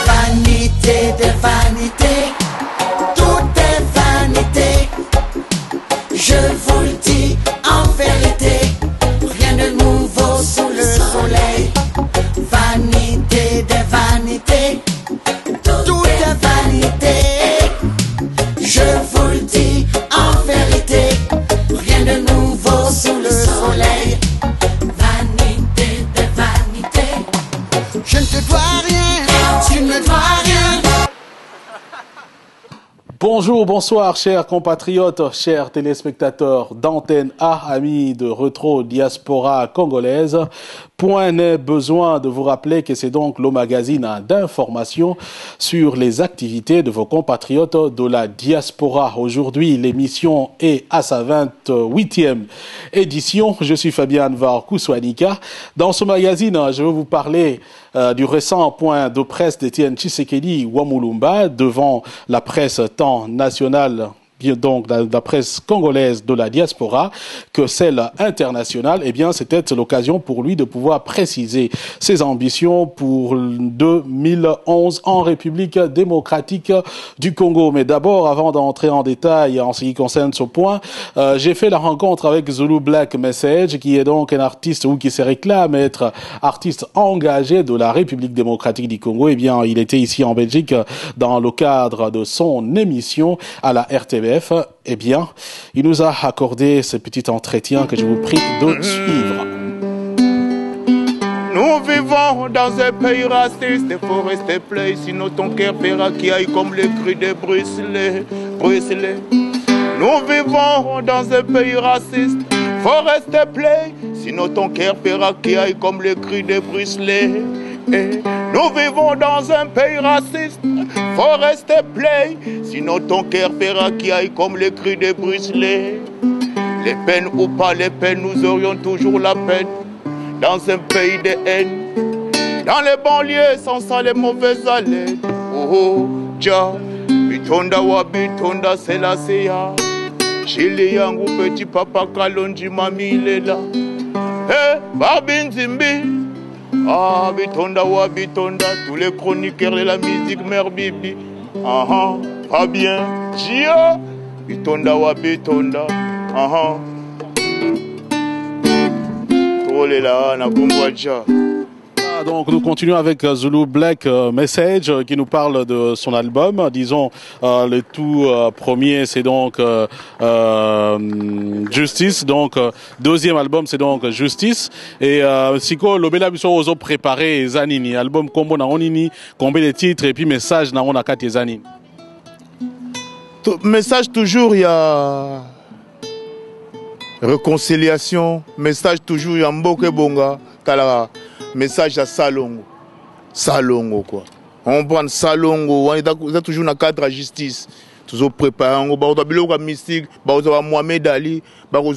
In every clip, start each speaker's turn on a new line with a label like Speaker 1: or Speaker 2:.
Speaker 1: Vanité de vanité, tout est vanité. Je vous le dis en vérité, rien de nouveau sous le soleil. Vanité de vanité, tout est vanité. Je vous le dis en vérité, rien de nouveau sous le soleil. Vanité de vanité, je ne te dois rien, tu ne me dois rien.
Speaker 2: Bonjour, bonsoir, chers compatriotes, chers téléspectateurs d'Antenne A, amis de Retro Diaspora congolaise. Point n'est besoin de vous rappeler que c'est donc le magazine d'information sur les activités de vos compatriotes de la diaspora. Aujourd'hui, l'émission est à sa 28e édition. Je suis Fabien Anvar Kouswanika. Dans ce magazine, je vais vous parler du récent point de presse d'Étienne Tshisekedi Wamulumba devant la presse tant nationale, donc la presse congolaise de la diaspora, que celle internationale. Eh bien, c'était l'occasion pour lui de pouvoir préciser ses ambitions pour 2011 en République démocratique du Congo. Mais d'abord, avant d'entrer en détail en ce qui concerne ce point, j'ai fait la rencontre avec Zulu Black Message, qui est donc un artiste ou qui se réclame être artiste engagé de la République démocratique du Congo. Eh bien, il était ici en Belgique dans le cadre de son émission à la RTBF. Eh bien, il nous a accordé ce petit entretien que je vous prie de suivre.
Speaker 3: Nous vivons dans un pays raciste, il faut rester play, sinon ton cœur fera qui aille comme les cris de Bruxelles. Nous vivons dans un pays raciste, faut rester play, sinon ton cœur fera qui aille comme les cris de Bruxelles. Nous vivons dans un pays raciste, faut rester play, sinon ton cœur fera qui aille comme les cris de Bruxelles. Les peines ou pas les peines, nous aurions toujours la peine dans un pays de haine. Dans les banlieues, sans ça les mauvaises haleines. Oh, Dja, bitonda wa bitonda c'est la CA. Chili yangu petit papa Kalonji mami il est là. Babinzimbi. Ah, bitonda wa bitonda, tous les chroniqueurs de la musique, mère Bibi. Ah, pas bien. Gia, bitonda wa bitonda. Ah, oh là, na Kumbwaja.
Speaker 2: Donc nous continuons avec Zulu Black Message qui nous parle de son album. Disons le tout premier c'est donc Justice. Donc deuxième album c'est donc Justice. Et siko lobela biso ozo préparer zanini album kombo na onini combien de titres et puis message na on a kati zanini.
Speaker 3: Message toujours il y a réconciliation, message toujours il y a mboke bonga kala. Message à Salongo. Salongo quoi. On prend Salongo, on est toujours dans le cadre de la justice. Toujours préparé, on a biloko mystique, on a Mohamed Ali, on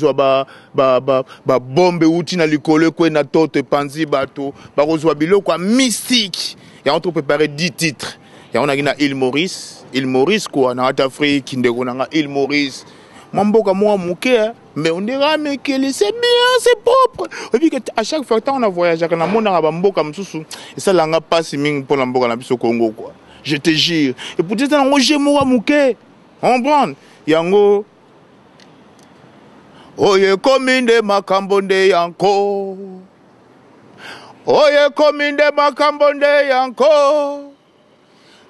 Speaker 3: a bombe outil na likolo ko na tote panzi bato, on a biloko mystique. Et on a préparé 10 titres. Et on a Île Maurice quoi, na Afrique, ndeko na Île Maurice. Mamboka moi mouké, mais on dira mais que c'est bien, c'est propre. Et puis à chaque fois que on a voyagé, on a mon mboka msusu, et ça l'a pas si ming pour la mboka na biso Congo quoi. Je te jure. Et pour dire ça, on j'ai moi mouké. On prend yango. Oye kominde makambonde yanko. Oye kominde makambonde yanko.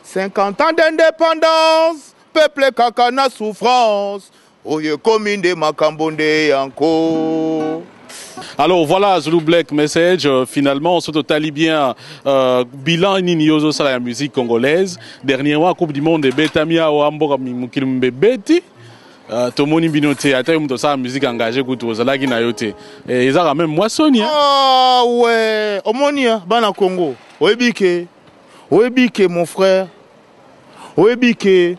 Speaker 3: 50 ans d'indépendance, peuple kakana souffrance. Oye kominde makambonde yanko.
Speaker 2: Alors voilà, Zulu Black Message, finalement, on se totalise bien bilan ninioso sur la musique congolaise. Dernièrement, Coupe du Monde de Betamia ou Amboka Mukilumbe Beti. Tomoni binote, à terme de ça, musique engagée, Koutou, Zalagi Nayote. Et ils ont même moissonné.
Speaker 3: Ah ouais, Omonia, Bana Congo. Oebike, mon frère. Oebike,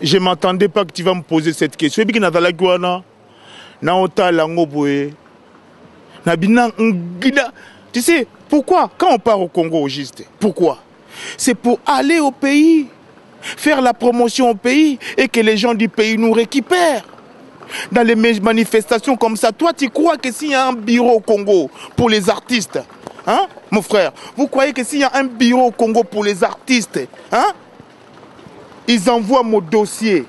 Speaker 3: je ne m'attendais pas que tu vas me poser cette question. Oebike, Natala Guana, Naota Langoboe. Tu sais, pourquoi quand on part au Congo au juste, pourquoi? C'est pour aller au pays, faire la promotion au pays et que les gens du pays nous récupèrent. dans les manifestations comme ça. Toi, tu crois que s'il y a un bureau au Congo pour les artistes, hein, mon frère, vous croyez que s'il y a un bureau au Congo pour les artistes, hein, ils envoient mon dossier.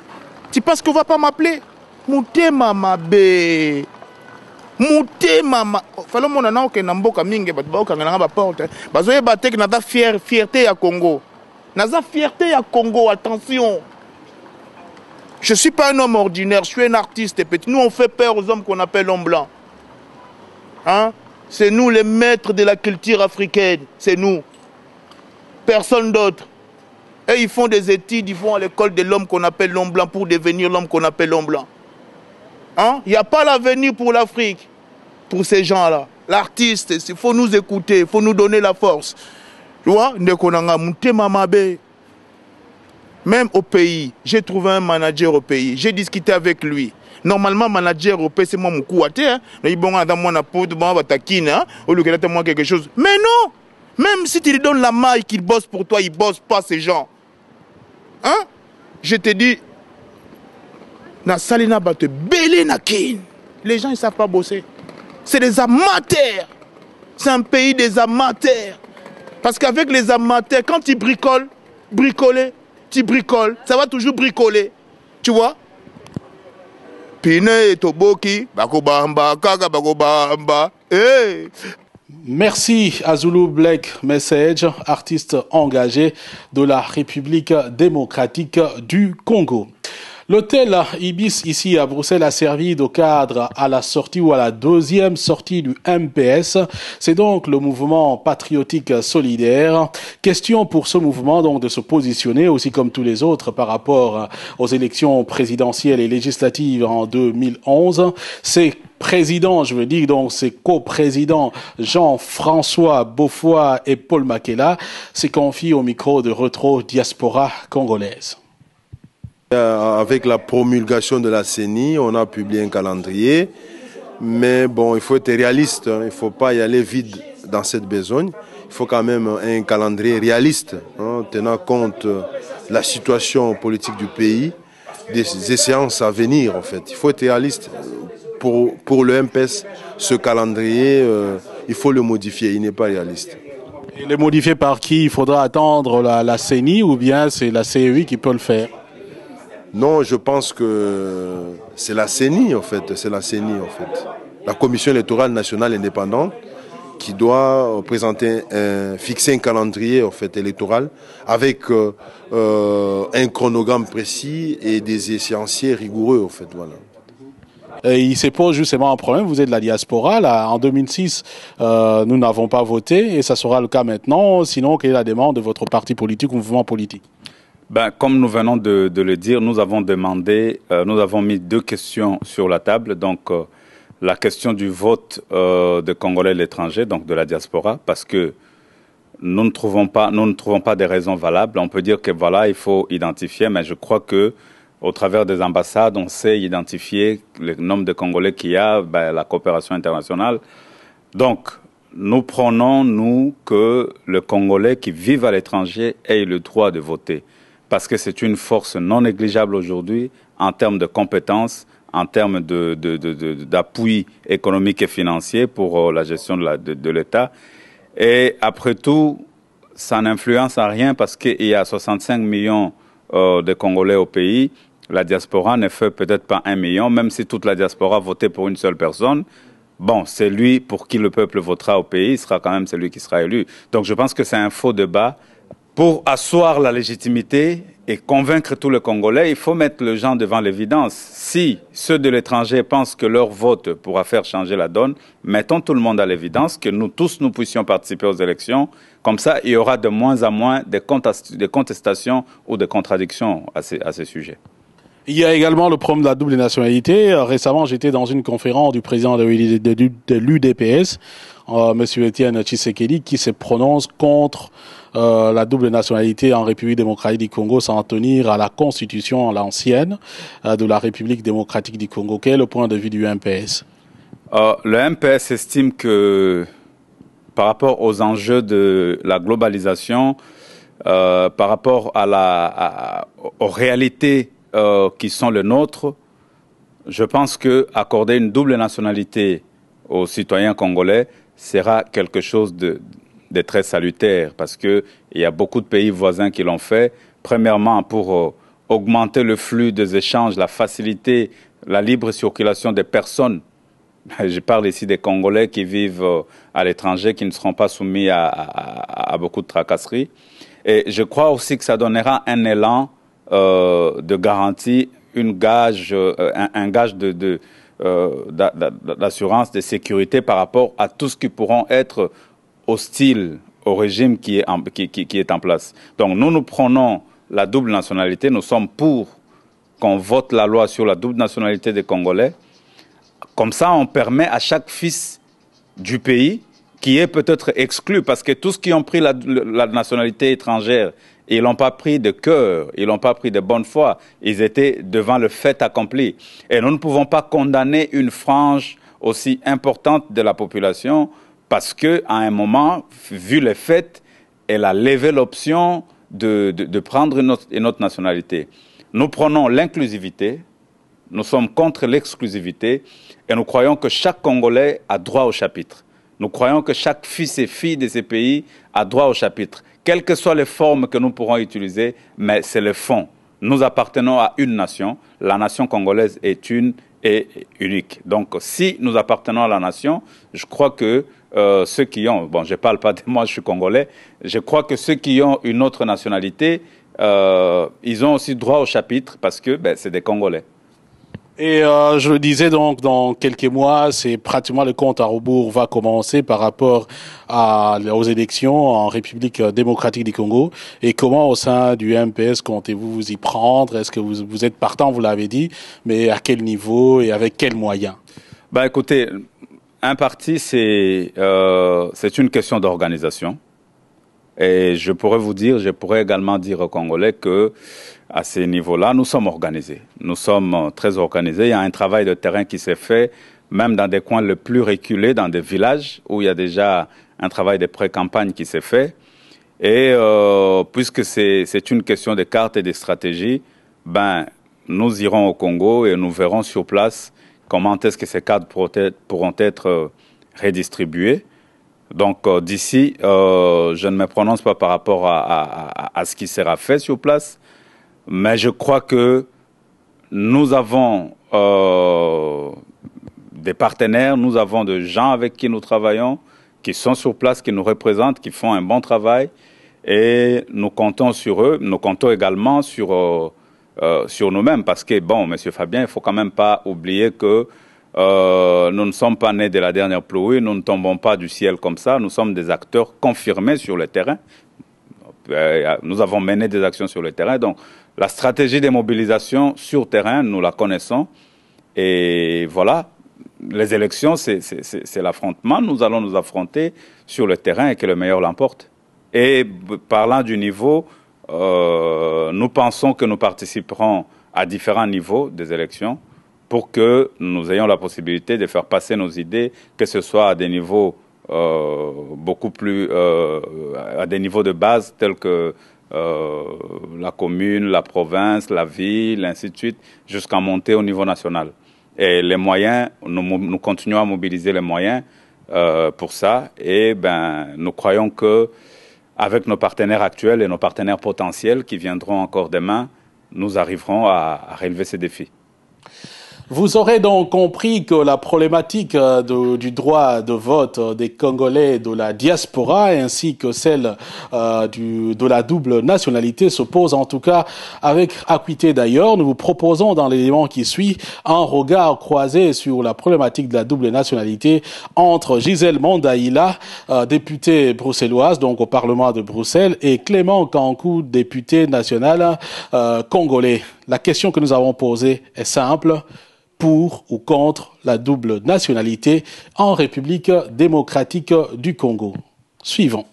Speaker 3: Tu penses qu'on ne va pas m'appeler? Mouté mama bé. Mouté mama. Fallait mon anan que namboka minge bat ba kangana ba porte. Bazoye batek na da fierté à Congo. Naza fierté à Congo, attention. Je ne suis pas un homme ordinaire, je suis un artiste. Nous, on fait peur aux hommes qu'on appelle hommes blancs. Hein? C'est nous les maîtres de la culture africaine. C'est nous. Personne d'autre. Et ils font des études, ils vont à l'école de l'homme qu'on appelle l'homme blanc pour devenir l'homme qu'on appelle l'homme blanc. Hein? Il n'y a pas l'avenir pour l'Afrique, pour ces gens-là. L'artiste, il faut nous écouter, il faut nous donner la force. Tu vois? Même au pays, j'ai trouvé un manager au pays, j'ai discuté avec lui. Normalement, manager au pays, c'est moi mon kouate. Mais quelque chose. Mais non! Même si tu lui donnes la maille qu'il bosse pour toi, ils ne bossent pas ces gens. Hein? Je te dis, na salina bate belé na kin. Les gens, ils ne savent pas bosser. C'est des amateurs. C'est un pays des amateurs. Parce qu'avec les amateurs, quand tu bricoles, tu bricoles, ça va toujours bricoler. Tu vois? Pine et toboki, bakobamba, kaka bakobamba. Hey!
Speaker 2: Merci à Zulu Black Message, artiste engagé de la République démocratique du Congo. L'hôtel Ibis ici à Bruxelles a servi de cadre à la sortie ou à la deuxième sortie du MPS. C'est donc le mouvement patriotique solidaire. Question pour ce mouvement donc de se positionner aussi comme tous les autres par rapport aux élections présidentielles et législatives en 2011. C'est président, je veux dire, donc c'est co-président Jean-François Beaufoy et Paul Makela se confient au micro de Retro Diaspora congolaise.
Speaker 4: Avec la promulgation de la CENI, on a publié un calendrier, mais bon, il faut être réaliste, hein. Il ne faut pas y aller vide dans cette besogne. Il faut quand même un calendrier réaliste, hein, tenant compte de la situation politique du pays, des échéances à venir en fait. Il faut être réaliste. Pour le MPS, ce calendrier, il faut le modifier, il n'est pas réaliste.
Speaker 2: Et le modifier par qui? Il faudra attendre la CENI ou bien c'est la CEI qui peut le faire?
Speaker 4: Non, je pense que c'est la CENI en fait, c'est la CENI en fait. La Commission électorale nationale indépendante qui doit présenter, fixer un calendrier en fait électoral avec un chronogramme précis et des échéanciers rigoureux en fait, voilà.
Speaker 2: Et il se pose justement un problème, vous êtes de la diaspora, là, en 2006, nous n'avons pas voté et ça sera le cas maintenant, sinon quelle est la demande de votre parti politique ou mouvement politique?
Speaker 5: Ben, comme nous venons de le dire, nous avons demandé, nous avons mis deux questions sur la table. Donc, la question du vote des Congolais à l'étranger, donc de la diaspora, parce que nous ne trouvons pas des raisons valables. On peut dire que voilà, il faut identifier, mais je crois que au travers des ambassades, on sait identifier le nombre de Congolais qu'il y a, ben, la coopération internationale. Donc, nous prenons, nous, que le Congolais qui vit à l'étranger ait le droit de voter. Parce que c'est une force non négligeable aujourd'hui en termes de compétences, en termes d'appui économique et financier pour la gestion de l'État. Et après tout, ça n'influence à rien parce qu'il y a 65 millions de Congolais au pays. La diaspora ne fait peut-être pas 1 million, même si toute la diaspora votait pour une seule personne. Bon, c'est lui pour qui le peuple votera au pays, il sera quand même celui qui sera élu. Donc je pense que c'est un faux débat. Pour asseoir la légitimité et convaincre tous les Congolais, il faut mettre les gens devant l'évidence. Si ceux de l'étranger pensent que leur vote pourra faire changer la donne, mettons tout le monde à l'évidence, que nous tous nous puissions participer aux élections. Comme ça, il y aura de moins en moins de contestations ou de contradictions à ces sujets.
Speaker 2: Il y a également le problème de la double nationalité. Récemment, j'étais dans une conférence du président de l'UDPS, M. Etienne Tshisekedi, qui se prononce contre la double nationalité en République démocratique du Congo sans en tenir à la constitution, l'ancienne, de la République démocratique du Congo. Quel est le point de vue du MPS?
Speaker 5: Le MPS estime que par rapport aux enjeux de la globalisation, par rapport aux réalités qui sont les nôtres, Je pense que accorder une double nationalité aux citoyens congolais sera quelque chose de très salutaire parce qu'il y a beaucoup de pays voisins qui l'ont fait. Premièrement, pour augmenter le flux des échanges, la facilité, la libre circulation des personnes. Je parle ici des Congolais qui vivent à l'étranger, qui ne seront pas soumis à beaucoup de tracasseries. Et je crois aussi que ça donnera un élan de garantie, un gage d'assurance, de sécurité par rapport à tout ce qui pourront être hostiles au régime qui est en place. Donc nous prenons la double nationalité, nous sommes pour qu'on vote la loi sur la double nationalité des Congolais. Comme ça, on permet à chaque fils du pays qui est peut-être exclu, parce que tous qui ont pris la nationalité étrangère, ils l'ont pas pris de cœur, ils l'ont pas pris de bonne foi, ils étaient devant le fait accompli. Et nous ne pouvons pas condamner une frange aussi importante de la population, parce qu'à un moment, vu les faits, elle a levé l'option de prendre une autre nationalité. Nous prenons l'inclusivité, nous sommes contre l'exclusivité, et nous croyons que chaque Congolais a droit au chapitre. Nous croyons que chaque fils et fille de ces pays a droit au chapitre. Quelles que soient les formes que nous pourrons utiliser, mais c'est le fond. Nous appartenons à une nation. La nation congolaise est une et unique. Donc, si nous appartenons à la nation, je crois que ceux qui ont, bon, je ne parle pas de moi, je suis congolais, je crois que ceux qui ont une autre nationalité, ils ont aussi droit au chapitre parce que c'est des Congolais.
Speaker 2: Et je le disais donc, dans quelques mois, c'est pratiquement le compte à rebours va commencer par rapport aux élections en République démocratique du Congo. Et comment, au sein du MPS, comptez-vous vous y prendre? Est-ce que vous êtes partant, vous l'avez dit, mais à quel niveau et avec quels moyens?
Speaker 5: Écoutez, un parti, c'est une question d'organisation. Et je pourrais également dire aux Congolais que à ces niveaux-là, nous sommes organisés. Nous sommes très organisés. Il y a un travail de terrain qui s'est fait, même dans des coins les plus reculés, dans des villages où il y a déjà un travail de pré-campagne qui s'est fait. Et puisque c'est une question de cartes et de stratégie, nous irons au Congo et nous verrons sur place comment est-ce que ces cartes pourront être redistribuées. Donc d'ici, je ne me prononce pas par rapport à ce qui sera fait sur place, mais je crois que nous avons des partenaires, nous avons des gens avec qui nous travaillons, qui sont sur place, qui nous représentent, qui font un bon travail, et nous comptons sur eux. Nous comptons également sur nous-mêmes, parce que, Monsieur Fabien, il ne faut quand même pas oublier que nous ne sommes pas nés de la dernière pluie, nous ne tombons pas du ciel comme ça, nous sommes des acteurs confirmés sur le terrain. Nous avons mené des actions sur le terrain, donc la stratégie de mobilisation sur terrain, nous la connaissons. Et voilà, les élections, c'est l'affrontement. Nous allons nous affronter sur le terrain et que le meilleur l'emporte. Et parlant du niveau, nous pensons que nous participerons à différents niveaux des élections pour que nous ayons la possibilité de faire passer nos idées, que ce soit à des niveaux beaucoup plus à des niveaux de base tels que la commune, la province, la ville, ainsi de suite, jusqu'à monter au niveau national. Et les moyens, nous continuons à mobiliser les moyens pour ça. Et nous croyons que avec nos partenaires actuels et nos partenaires potentiels qui viendront encore demain, nous arriverons à relever ces défis.
Speaker 2: Vous aurez donc compris que la problématique du droit de vote des Congolais de la diaspora ainsi que celle de la double nationalité se pose en tout cas avec acuité d'ailleurs. Nous vous proposons dans l'élément qui suit un regard croisé sur la problématique de la double nationalité entre Gisèle Mondaïla, députée bruxelloise donc au Parlement de Bruxelles, et Clément Kankou, député national congolais. La question que nous avons posée est simple. Pour ou contre la double nationalité en République démocratique du Congo. Suivons.